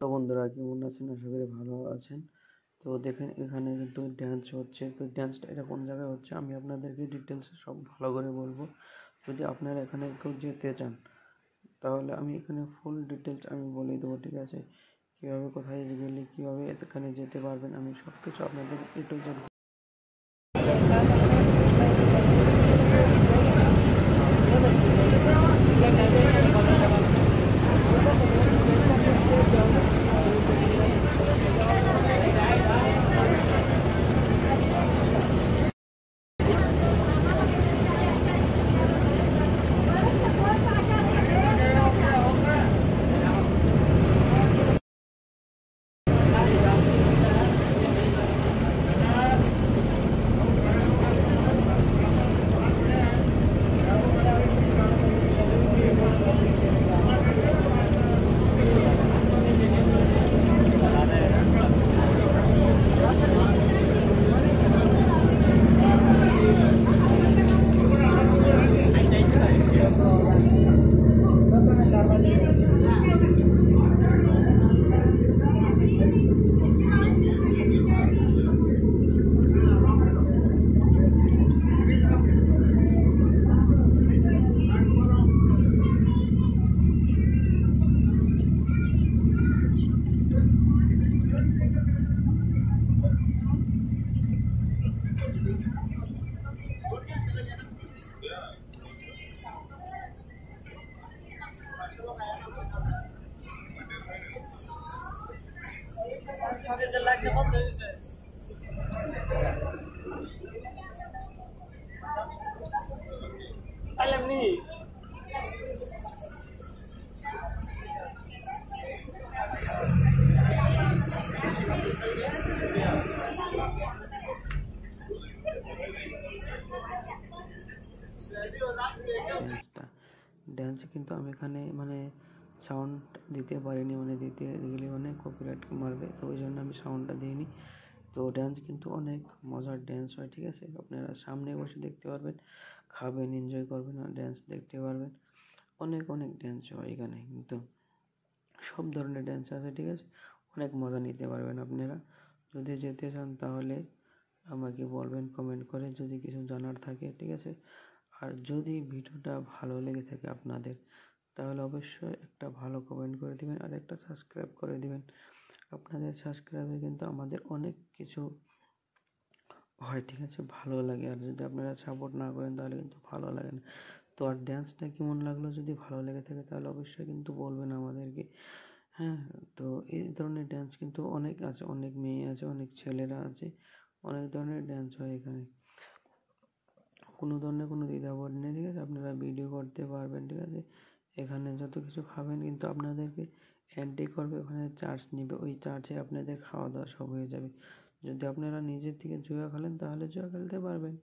তো বন্ধুরা কেমন আছেন? আশা করি ভালো আছেন। তো দেখেন এখানে কিন্তু ড্যান্স হচ্ছে। তো ড্যান্সটা এটা কোন জায়গায় হচ্ছে আমি আপনাদেরকে ডিটেলসে সব ভালো করে বলবো। যদি আপনারা এখানে কেউ যেতে চান তাহলে আমি এখানে ফুল ডিটেলস আমি বলে দেবো, ঠিক আছে? কীভাবে কোথায় গেলে কীভাবে এখানে যেতে পারবেন আমি সব কিছু আপনাদের এ টু জেড ড্যান্সটা ড্যান্সে কিন্তু আমি এখানে সাউন্ড দিতে পারিনি, দিতে গেলে কপিরাইট মারবে, তো ওই জন্য আমি সাউন্ডটা দিইনি। তো ড্যান্স কিন্তু অনেক মজার ড্যান্স হয়, ঠিক আছে? আপনারা সামনে বসে দেখতে পারবেন, খাবেন, এনজয় করবেন আর ড্যান্স দেখতে পারবেন। অনেক অনেক ড্যান্স হয় এখানে, কিন্তু সব ধরনের ড্যান্স আছে, ঠিক আছে? অনেক মজা নিতে পারবেন আপনারা। যদি যেতে চান তাহলে আমাকে বলবেন কমেন্ট করে, যদি কিছু জানার থাকে, ঠিক আছে? আর যদি ভিডিওটা ভালো লেগে থাকে আপনাদের তাহলে অবশ্যই একটা ভালো কমেন্ট করে দিবেন আর একটা সাবস্ক্রাইব করে দিবেন। আপনাদের সাবস্ক্রাইবে কিন্তু আমাদের অনেক কিছু হয়, ঠিক আছে? ভালো লাগে। আর যদি আপনারা সাপোর্ট না করেন তাহলে কিন্তু ভালো লাগে না। তো আর ড্যান্সটা কেমন লাগলো, যদি ভালো লেগে থাকে তাহলে অবশ্যই কিন্তু বলবেন আমাদেরকে। হ্যাঁ, তো এই ধরনের ড্যান্স কিন্তু অনেক আছে, অনেক মেয়ে আছে, অনেক ছেলেরা আছে, অনেক ধরনের ড্যান্স হয় এখানে। কোনো ধরনের কোনো দ্বিধাবোধ নেই, ঠিক আছে? আপনারা ভিডিও করতে পারবেন, ঠিক আছে? এখানে যত কিছু খাবেন কিন্তু আপনাদেরকে এন্ট্রি করবে, ওখানে চার্জ নেবে, ওই চার্জে আপনাদের খাওয়া দাওয়া সব হয়ে যাবে। যদি আপনারা নিজের থেকে জুয়া খেলেন তাহলে জুয়া খেলতে পারবেন।